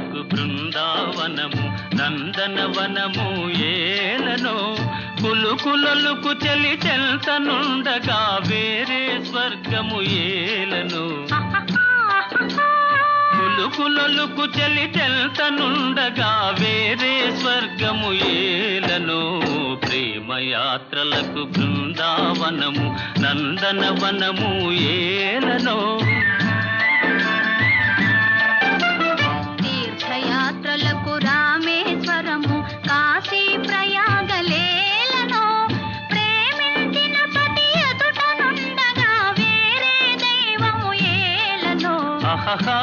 యాత్రలకు బృందావనము నందనవనము ఏలనో కులుకులొలుకు చెలి చెల్తనుండగా వేరే స్వర్గము ఏలను కులుకులొలుకు చెలి చెల్తనుండగా వేరే స్వర్గము ఏలను ప్రేమయాత్రలకు బృందావనము నందనవనము ఏలనో తీర్థయాత్రలకు రామేశ్వరము కాశీ ప్రయాగలేలను ప్రేమించిన పతి ఎదుటనుండగా వేరే దైవము ఏలను ఆహా